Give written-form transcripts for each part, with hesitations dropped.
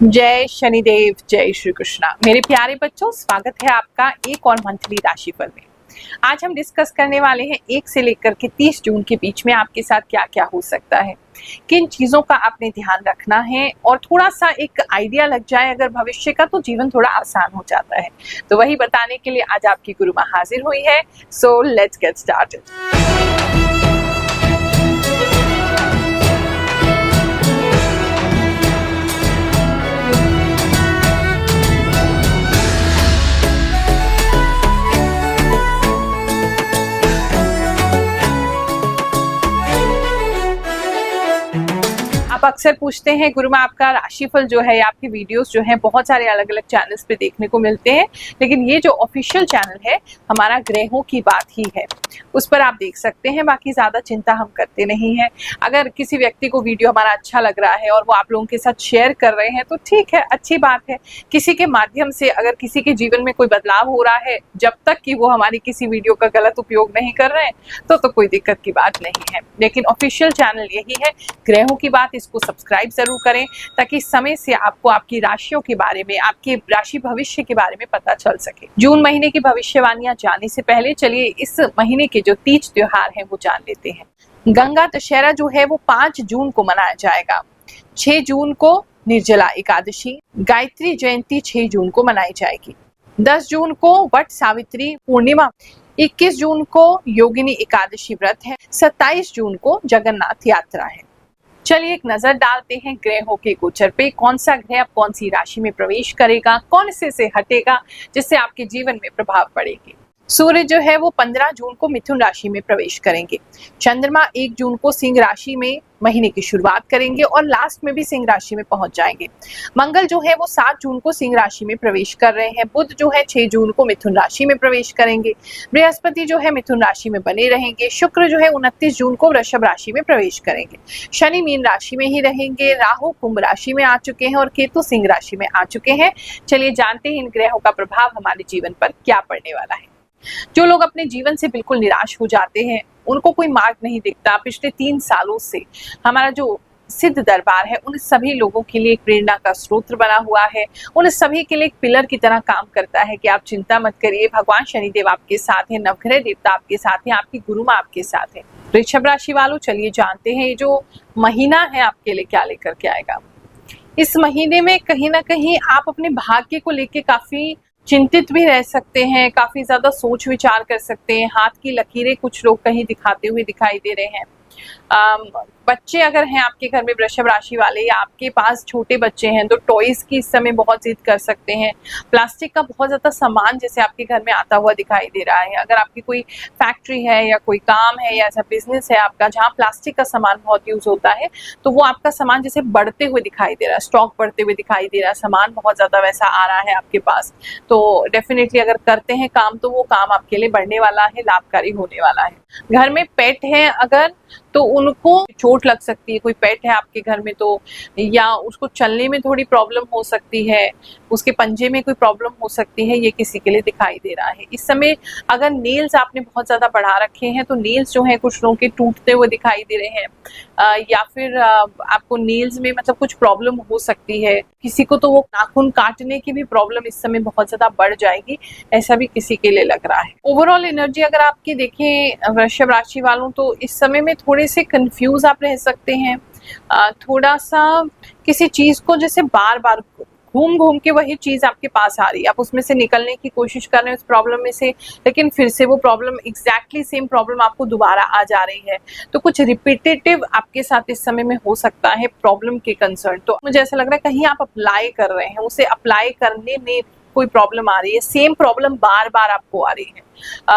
जय शनिदेव, जय श्री कृष्णा। मेरे प्यारे बच्चों, स्वागत है आपका एक और मंथली राशिफल में। आज हम डिस्कस करने वाले हैं 1 से लेकर के 30 जून के बीच में आपके साथ क्या क्या हो सकता है, किन चीजों का आपने ध्यान रखना है और थोड़ा सा एक आइडिया लग जाए अगर भविष्य का, तो जीवन थोड़ा आसान हो जाता है। तो वही बताने के लिए आज आपकी गुरु माँ हाजिर हुई है। So let's get started. आप अक्सर पूछते हैं गुरु माँ आपका राशिफल जो है, आपके वीडियोस जो हैं बहुत सारे अलग अलग चैनल्स पे देखने को मिलते हैं, लेकिन ये जो ऑफिशियल चैनल है हमारा ग्रहों की बात ही है, उस पर आप देख सकते हैं। बाकी ज्यादा चिंता हम करते नहीं हैं। अगर किसी व्यक्ति को वीडियो हमारा अच्छा लग रहा है और वो आप लोगों के साथ शेयर कर रहे हैं तो ठीक है, अच्छी बात है। किसी के माध्यम से अगर किसी के जीवन में कोई बदलाव हो रहा है, जब तक कि वो हमारी किसी वीडियो का गलत उपयोग नहीं कर रहे हैं तो कोई दिक्कत की बात नहीं है। लेकिन ऑफिशियल चैनल यही है, ग्रहों की बात, इसको सब्सक्राइब जरूर करें ताकि समय से आपको आपकी राशियों के बारे में, आपके राशि भविष्य के बारे में पता चल सके। जून महीने की भविष्यवाणियां जानने से पहले चलिए इस महीने के जो तीज त्योहार हैं वो जान लेते हैं। गंगा दशहरा जो है वो 5 जून को मनाया जाएगा। 6 जून को निर्जला एकादशी, गायत्री जयंती 6 जून को मनाई जाएगी। 10 जून को वट सावित्री पूर्णिमा, 21 जून को योगिनी एकादशी व्रत है, 27 जून को जगन्नाथ यात्रा है। चलिए एक नजर डालते हैं ग्रहों के गोचर पे, कौन सा ग्रह अब कौन सी राशि में प्रवेश करेगा, कौन से हटेगा जिससे आपके जीवन में प्रभाव पड़ेगी। सूर्य जो है वो 15 जून को मिथुन राशि में प्रवेश करेंगे। चंद्रमा 1 जून को सिंह राशि में महीने की शुरुआत करेंगे और लास्ट में भी सिंह राशि में पहुंच जाएंगे। मंगल जो है वो 7 जून को सिंह राशि में प्रवेश कर रहे हैं। बुध जो है 6 जून को मिथुन राशि में प्रवेश करेंगे। बृहस्पति जो है मिथुन राशि में बने रहेंगे। शुक्र जो है 29 जून को वृषभ राशि में प्रवेश करेंगे। शनि मीन राशि में ही रहेंगे। राहु कुंभ राशि में आ चुके हैं और केतु सिंह राशि में आ चुके हैं। चलिए जानते हैं इन ग्रहों का प्रभाव हमारे जीवन पर क्या पड़ने वाला है। जो लोग अपने जीवन से बिल्कुल निराश हो जाते हैं, उनको कोई मार्ग नहीं दिखता, पिछले 3 सालों से हमारा जो सिद्ध दरबार है उन सभी लोगों के लिए एक प्रेरणा का स्रोत बना हुआ है, उन सभी के लिए एक पिलर की तरह काम करता है कि आप चिंता मत करिए, भगवान शनिदेव आपके साथ हैं, नवग्रह देवता आपके साथ हैं, आपकी गुरु माँ आपके साथ है। वृषभ राशि वालों, चलिए जानते हैं ये जो महीना है आपके लिए क्या लेकर के आएगा। इस महीने में कहीं ना कहीं आप अपने भाग्य को लेके काफी चिंतित भी रह सकते हैं, काफी ज्यादा सोच विचार कर सकते हैं। हाथ की लकीरें कुछ लोग कहीं दिखाते हुए दिखाई दे रहे हैं। बच्चे अगर हैं आपके घर में वृषभ राशि वाले, या आपके पास छोटे बच्चे हैं तो टॉयज की इस समय बहुत जिद कर सकते हैं। प्लास्टिक का बहुत ज्यादा सामान जैसे आपके घर में आता हुआ दिखाई दे रहा है। अगर आपकी कोई फैक्ट्री है या कोई काम है या ऐसा बिजनेस है आपका जहाँ प्लास्टिक का सामान बहुत यूज होता है, तो वो आपका सामान जैसे बढ़ते हुए दिखाई दे रहा है, स्टॉक बढ़ते हुए दिखाई दे रहा है, सामान बहुत ज्यादा वैसा आ रहा है आपके पास, तो डेफिनेटली अगर करते हैं काम तो वो काम आपके लिए बढ़ने वाला है, लाभकारी होने वाला है। घर में पेट है अगर, तो उनको चोट लग सकती है। कोई पेट है आपके घर में तो, या उसको चलने में थोड़ी प्रॉब्लम हो सकती है, उसके पंजे में कोई प्रॉब्लम हो सकती है, ये किसी के लिए दिखाई दे रहा है। इस समय अगर नेल्स आपने बहुत ज्यादा बढ़ा रखे हैं तो नेल्स जो है कुछ लोगों के टूटते हुए दिखाई दे रहे हैं, या फिर आपको नेल्स में मतलब कुछ प्रॉब्लम हो सकती है। किसी को तो वो नाखून काटने की भी प्रॉब्लम इस समय बहुत ज्यादा बढ़ जाएगी, ऐसा भी किसी के लिए लग रहा है। ओवरऑल एनर्जी अगर आपकी देखें वृषभ राशि वालों, तो इस समय में थोड़े से कंफ्यूज आप रह सकते हैं। थोड़ा सा किसी चीज को जैसे बार बार घूम घूम के वही चीज आपके पास आ रही है, आप उसमें से निकलने की कोशिश कर रहे हैं उस प्रॉब्लम में से, लेकिन फिर से वो प्रॉब्लम एग्जैक्टली सेम प्रॉब्लम आपको दोबारा आ जा रही है। तो कुछ रिपीटेटिव आपके साथ इस समय में हो सकता है प्रॉब्लम के कंसर्न। तो मुझे ऐसा लग रहा है कहीं आप अप्लाई कर रहे हैं, उसे अप्लाई करने में कोई प्रॉब्लम आ रही है, सेम प्रॉब्लम बार बार आपको आ रही है।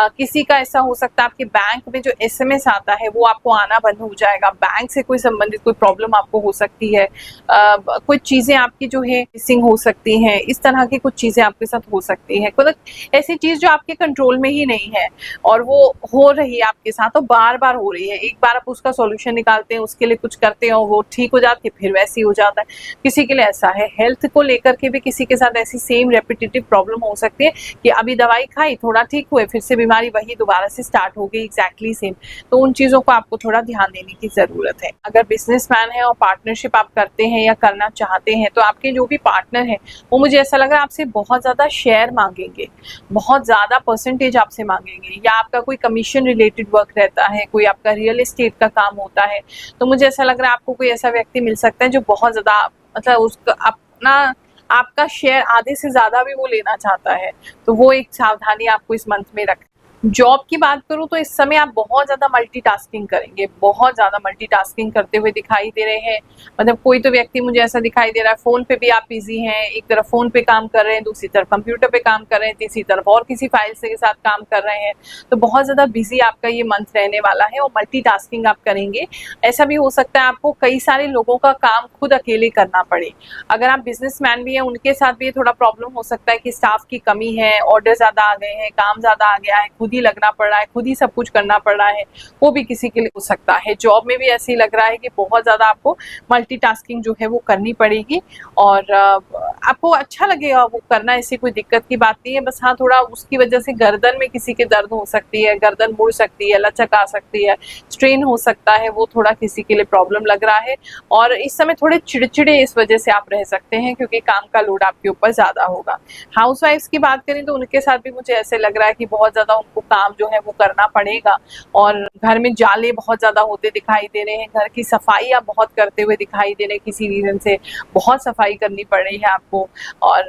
किसी का ऐसा हो सकता है आपके बैंक में जो एसएमएस आता है वो आपको आना बंद हो जाएगा, बैंक से कोई संबंधित कोई प्रॉब्लम आपको हो सकती है, कोई चीजें आपकी जो है मिसिंग हो सकती हैं, इस तरह की कुछ चीजें आपके साथ हो सकती है। मतलब ऐसी चीज जो आपके कंट्रोल में ही नहीं है और वो हो रही है आपके साथ और बार बार हो रही है। एक बार आप उसका सॉल्यूशन निकालते हैं, उसके लिए कुछ करते हैं और वो ठीक हो जाती है, फिर वैसे ही हो जाता है। किसी के लिए ऐसा है, हेल्थ को लेकर के भी किसी के साथ ऐसी सेम रेपिटेटिव प्रॉब्लम हो सकती है कि अभी दवाई खाई, थोड़ा ठीक हुए, फिर से बीमारी वही दोबारा से स्टार्ट हो गई एग्जैक्टली सेम। तो उन चीज़ों को आपको थोड़ा ध्यान देने की ज़रूरत है। अगर बिजनेसमैन है और पार्टनरशिप आप करते हैं या करना चाहते हैं तो आपके जो भी पार्टनर हैं वो मुझे ऐसा लग रहा है आपसे बहुत ज़्यादा शेयर मांगेंगे, बहुत ज़्यादा परसेंटेज आपसे मांगेंगे, या आपका कोई कमीशन रिलेटेड वर्क रहता है, कोई आपका रियल एस्टेट का काम होता है, तो मुझे ऐसा लग रहा है आपको कोई ऐसा व्यक्ति मिल सकता है जो बहुत ज़्यादा मतलब उसका अपना आपका शेयर आधे से ज़्यादा भी वो लेना चाहता है। तो वो एक सावधानी आपको इस मंथ में रख। जॉब की बात करूं तो इस समय आप बहुत ज़्यादा मल्टीटास्किंग करेंगे, बहुत ज़्यादा मल्टीटास्किंग करते हुए दिखाई दे रहे हैं। मतलब कोई तो व्यक्ति मुझे ऐसा दिखाई दे रहा है फ़ोन पे भी आप बिजी हैं, एक तरफ फ़ोन पे काम कर रहे हैं, दूसरी तरफ कंप्यूटर पे काम कर रहे हैं, तीसरी तरफ और किसी फाइल के साथ काम कर रहे हैं। तो बहुत ज़्यादा बिजी आपका ये मंथ रहने वाला है और मल्टीटास्किंग आप करेंगे। ऐसा भी हो सकता है आपको कई सारे लोगों का काम खुद अकेले करना पड़े। अगर आप बिजनेसमैन भी हैं उनके साथ भी ये थोड़ा प्रॉब्लम हो सकता है कि स्टाफ की कमी है, ऑर्डर ज़्यादा आ गए हैं, काम ज़्यादा आ गया है, खुद ही लगना पड़ रहा है, खुद ही सब कुछ करना पड़ रहा है, वो भी किसी के लिए हो सकता है। जॉब में भी ऐसे ही लग रहा है कि बहुत ज़्यादा आपको मल्टीटास्किंग जो है वो करनी पड़ेगी और आपको अच्छा लगेगा वो करना, ऐसी कोई दिक्कत की बात नहीं है। बस हाँ, थोड़ा उसकी वजह से गर्दन में किसी के दर्द हो सकती है, गर्दन मुड़ सकती है, लचक आ सकती है, स्ट्रेन हो सकता है, वो थोड़ा किसी के लिए प्रॉब्लम लग रहा है। और इस समय थोड़े चिड़चिड़े इस वजह से आप रह सकते हैं क्योंकि काम का लोड आपके ऊपर ज़्यादा होगा। हाउसवाइफ्स की बात करें तो उनके साथ भी मुझे ऐसे लग रहा है कि बहुत ज़्यादा उनको काम जो है वो करना पड़ेगा और घर में जाले बहुत ज़्यादा होते दिखाई दे रहे हैं। घर की सफाई आप बहुत करते हुए दिखाई दे रहे हैं, किसी रीज़न से बहुत सफाई करनी पड़ रही है आपको और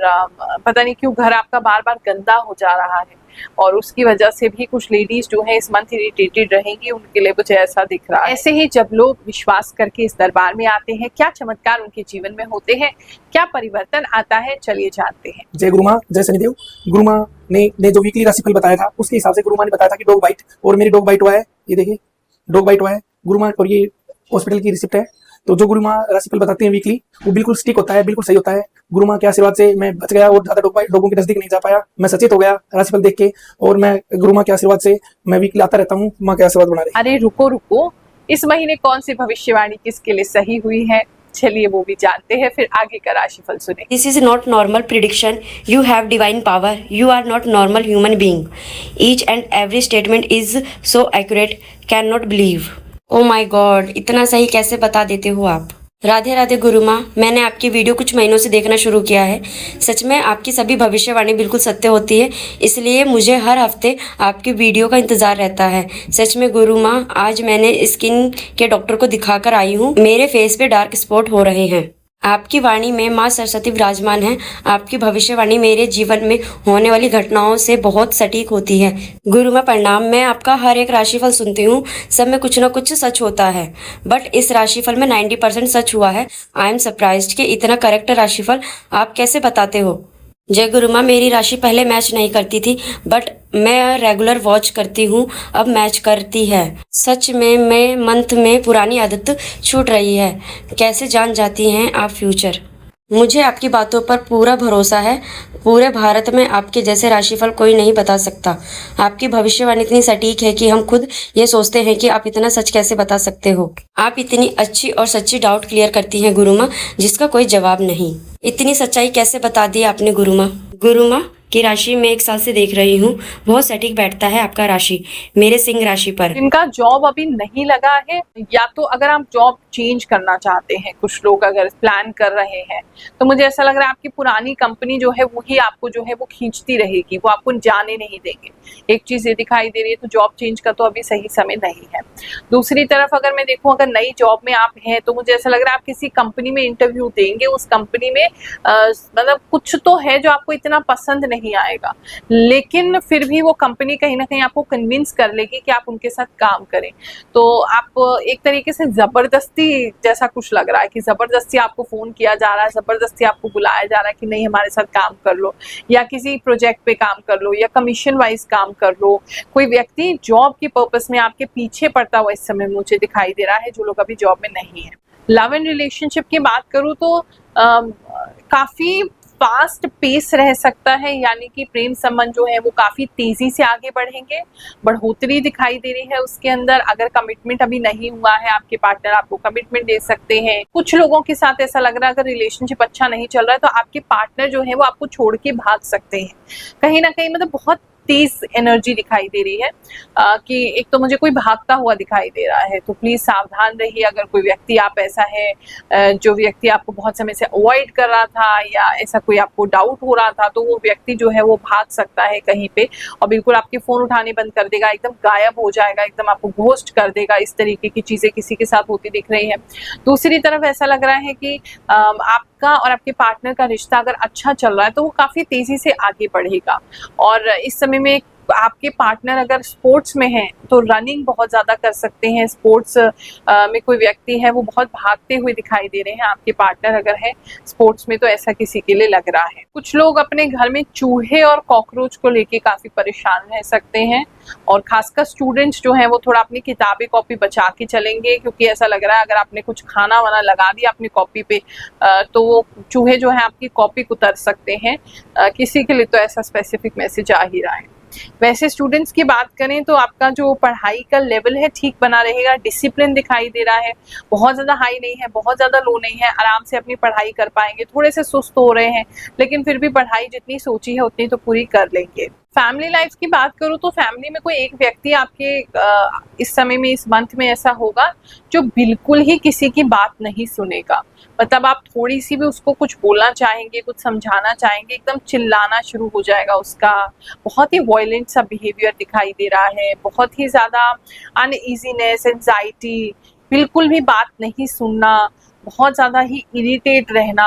पता नहीं क्यों घर आपका बार बार गंदा हो जा रहा है और उसकी वजह से भी कुछ लेडीज जो है इस मंथ इरिटेटेड रहेंगी, उनके लिए मुझे ऐसा दिख रहा है। ऐसे ही जब लोग विश्वास करके इस दरबार में आते हैं, क्या चमत्कार उनके जीवन में होते हैं, क्या परिवर्तन आता है, चलिए जानते हैं। जय गुरु माँ, जय शनिदेव। गुरु माँ ने जो वीकली राशिफल बताया था उसके हिसाब से गुरु माँ ने बताया था कि डॉग बाइट, और मेरी डॉग बाइट हुआ है, ये देखिए डॉग बाइट हुआ है गुरु माँ, और ये हॉस्पिटल की रिसिप्ट है। तो जो गुरु माँ राशिफल बताते हैं वीकली वो बिल्कुल स्टिक होता है, बिल्कुल सही होता है। गुरु माँ के आशीर्वाद से मैं बच गया और ज्यादा डॉगों के नजदीक नहीं जा पाया। मैं सचेत हो गया राशिफल देख के, और मैं गुरु माँ के आशीर्वाद से मैं वीकली आता रहता हूँ। माँ के आशीर्वाद बना रहे। अरे रुको, इस महीने कौन सी भविष्यवाणी किसके लिए सही हुई है, चलिए वो भी जानते हैं, फिर आगे का राशिफल सुने। This is not normal prediction. You have divine power. You are not normal human being. Each and every statement is so accurate. Cannot believe. Oh my God! इतना सही कैसे बता देते हो आप? राधे राधे गुरु माँ, मैंने आपकी वीडियो कुछ महीनों से देखना शुरू किया है। सच में आपकी सभी भविष्यवाणी बिल्कुल सत्य होती है, इसलिए मुझे हर हफ्ते आपकी वीडियो का इंतजार रहता है। सच में गुरु माँ, आज मैंने स्किन के डॉक्टर को दिखाकर आई हूँ। मेरे फेस पे डार्क स्पॉट हो रहे हैं। आपकी वाणी में माँ सरस्वती विराजमान है। आपकी भविष्यवाणी मेरे जीवन में होने वाली घटनाओं से बहुत सटीक होती है। गुरु माँ प्रणाम। मैं आपका हर एक राशिफल सुनती हूँ, सब में कुछ ना कुछ सच होता है, बट इस राशिफल में 90% सच हुआ है। आई एम सरप्राइज्ड कि इतना करेक्ट राशिफल आप कैसे बताते हो। जय गुरु माँ, मेरी राशि पहले मैच नहीं करती थी, बट मैं रेगुलर वॉच करती हूँ, अब मैच करती है। सच में मैं मंथ में पुरानी आदत छूट रही है। कैसे जान जाती हैं आप फ्यूचर? मुझे आपकी बातों पर पूरा भरोसा है। पूरे भारत में आपके जैसे राशिफल कोई नहीं बता सकता। आपकी भविष्यवाणी इतनी सटीक है कि हम खुद ये सोचते हैं कि आप इतना सच कैसे बता सकते हो। आप इतनी अच्छी और सच्ची डाउट क्लियर करती हैं गुरु माँ, जिसका कोई जवाब नहीं। इतनी सच्चाई कैसे बता दी आपने गुरु माँ? गुरु माँ की राशि में 1 साल से देख रही हूँ, बहुत सटीक बैठता है आपका राशि मेरे सिंह राशि पर। इनका जॉब अभी नहीं लगा है, या तो अगर आप जॉब चेंज करना चाहते हैं, कुछ लोग अगर प्लान कर रहे हैं, तो मुझे ऐसा लग रहा है आपकी पुरानी कंपनी जो है वही आपको जो है वो खींचती रहेगी, वो आपको जाने नहीं देंगे। एक चीज ये दिखाई दे रही है, तो जॉब चेंज का तो अभी सही समय नहीं है। दूसरी तरफ अगर मैं देखूं, अगर नई जॉब में आप हैं तो मुझे ऐसा लग रहा है आप किसी कंपनी में इंटरव्यू देंगे, उस कंपनी में मतलब कुछ तो है जो आपको इतना पसंद नहीं आएगा, लेकिन फिर भी वो कंपनी कहीं ना कहीं आपको कन्विंस कर लेगी कि आप उनके साथ काम करें। तो आप एक तरीके से जबरदस्ती जैसा कुछ लग रहा है कि जबरदस्ती आपको फोन किया जा रहा है, जबरदस्ती आपको बुलाया जा रहा है कि नहीं हमारे साथ काम कर लो, या किसी प्रोजेक्ट पे काम कर लो, या कमीशन वाइज काम कर लो। कोई व्यक्ति जॉब के पर्पस में आपके पीछे पड़ता हुआ इस समय मुझे दिखाई दे रहा है, जो लोग अभी जॉब में नहीं है। लव एंड रिलेशनशिप की बात करूँ तो काफी फास्ट पेस रह सकता है, यानी कि प्रेम संबंध जो है वो काफी तेजी से आगे बढ़ेंगे, बढ़ोतरी दिखाई दे रही है उसके अंदर। अगर कमिटमेंट अभी नहीं हुआ है, आपके पार्टनर आपको कमिटमेंट दे सकते हैं। कुछ लोगों के साथ ऐसा लग रहा है अगर रिलेशनशिप अच्छा नहीं चल रहा है तो आपके पार्टनर जो है वो आपको छोड़ के भाग सकते हैं कहीं ना कहीं, मतलब बहुत तेज एनर्जी दिखाई दे रही है कि एक तो मुझे कोई भागता हुआ दिखाई दे रहा है। तो प्लीज सावधान रहिए। अगर कोई व्यक्ति आप ऐसा है जो व्यक्ति आपको बहुत समय से अवॉइड कर रहा था या ऐसा कोई आपको डाउट हो रहा था, तो वो व्यक्ति जो है वो भाग सकता है कहीं पे और बिल्कुल आपके फोन उठाने बंद कर देगा, एकदम गायब हो जाएगा, एकदम आपको घोस्ट कर देगा। इस तरीके की चीजें किसी के साथ होती दिख रही है। दूसरी तरफ ऐसा लग रहा है कि आपका और आपके पार्टनर का रिश्ता अगर अच्छा चल रहा है तो वो काफी तेजी से आगे बढ़ेगा। और इस समय में आपके पार्टनर अगर स्पोर्ट्स में है तो रनिंग बहुत ज्यादा कर सकते हैं। स्पोर्ट्स में कोई व्यक्ति है वो बहुत भागते हुए दिखाई दे रहे हैं। आपके पार्टनर अगर है स्पोर्ट्स में तो ऐसा किसी के लिए लग रहा है। कुछ लोग अपने घर में चूहे और कॉकरोच को लेके काफी परेशान रह सकते हैं और खासकर स्टूडेंट्स जो हैं वो थोड़ा अपनी किताबें कॉपी बचा के चलेंगे, क्योंकि ऐसा लग रहा है अगर आपने कुछ खाना वाना लगा दिया अपनी कॉपी पे तो वो चूहे जो है आपकी कॉपी को उतर सकते हैं। किसी के लिए तो ऐसा स्पेसिफिक मैसेज आ ही रहा है। वैसे स्टूडेंट्स की बात करें तो आपका जो पढ़ाई का लेवल है ठीक बना रहेगा। डिसिप्लिन दिखाई दे रहा है, बहुत ज़्यादा हाई नहीं है, बहुत ज़्यादा लो नहीं है। आराम से अपनी पढ़ाई कर पाएंगे। थोड़े से सुस्त हो रहे हैं लेकिन फिर भी पढ़ाई जितनी सोची है उतनी तो पूरी कर लेंगे। फैमिली लाइफ की बात करूँ तो फैमिली में कोई एक व्यक्ति आपके इस समय में, इस मंथ में ऐसा होगा जो बिल्कुल ही किसी की बात नहीं सुनेगा। मतलब आप थोड़ी सी भी उसको कुछ बोलना चाहेंगे, कुछ समझाना चाहेंगे, एकदम चिल्लाना शुरू हो जाएगा उसका। बहुत ही वॉयलेंट सा बिहेवियर दिखाई दे रहा है, बहुत ही ज़्यादा अनईजीनेस, एंजाइटी, बिल्कुल भी बात नहीं सुनना, बहुत ज़्यादा ही इरिटेट रहना।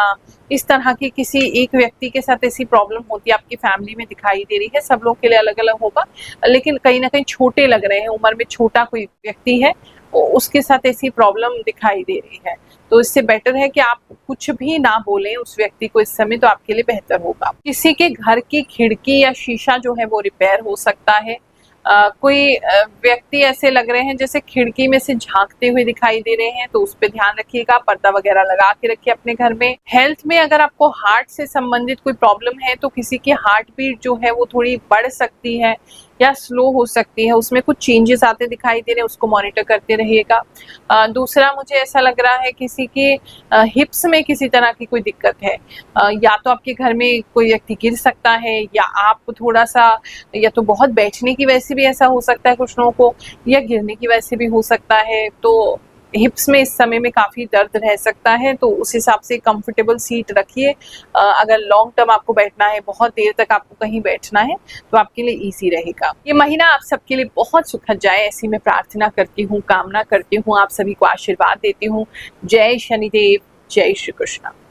इस तरह की किसी एक व्यक्ति के साथ ऐसी प्रॉब्लम होती है आपकी फैमिली में दिखाई दे रही है। सब लोग के लिए अलग अलग होगा लेकिन कहीं ना कहीं छोटे लग रहे हैं, उम्र में छोटा कोई व्यक्ति है उसके साथ ऐसी प्रॉब्लम दिखाई दे रही है। तो इससे बेटर है कि आप कुछ भी ना बोलें उस व्यक्ति को इस समय, तो आपके लिए बेहतर होगा। किसी के घर की खिड़की या शीशा जो है वो रिपेयर हो सकता है। कोई व्यक्ति ऐसे लग रहे हैं जैसे खिड़की में से झांकते हुए दिखाई दे रहे हैं, तो उस पर ध्यान रखिएगा। पर्दा वगैरह लगा के रखिए अपने घर में। हेल्थ में अगर आपको हार्ट से संबंधित कोई प्रॉब्लम है तो किसी की हार्ट बीट जो है वो थोड़ी बढ़ सकती है या स्लो हो सकती है, उसमें कुछ चेंजेस आते दिखाई दे रहे हैं, उसको मॉनिटर करते रहिएगा। दूसरा मुझे ऐसा लग रहा है किसी के हिप्स में किसी तरह की कोई दिक्कत है। या तो आपके घर में कोई व्यक्ति गिर सकता है या आप थोड़ा सा, या तो बहुत बैठने की वजह से भी ऐसा हो सकता है कुछ लोगों को, या गिरने की वजह से भी हो सकता है। तो हिप्स में इस समय में काफ़ी दर्द रह सकता है, तो उस हिसाब से कंफर्टेबल सीट रखिए। अगर लॉन्ग टर्म आपको बैठना है, बहुत देर तक आपको कहीं बैठना है, तो आपके लिए इजी रहेगा। ये महीना आप सबके लिए बहुत सुखद जाए, ऐसी मैं प्रार्थना करती हूँ, कामना करती हूँ। आप सभी को आशीर्वाद देती हूँ। जय शनिदेव, जय श्री कृष्ण।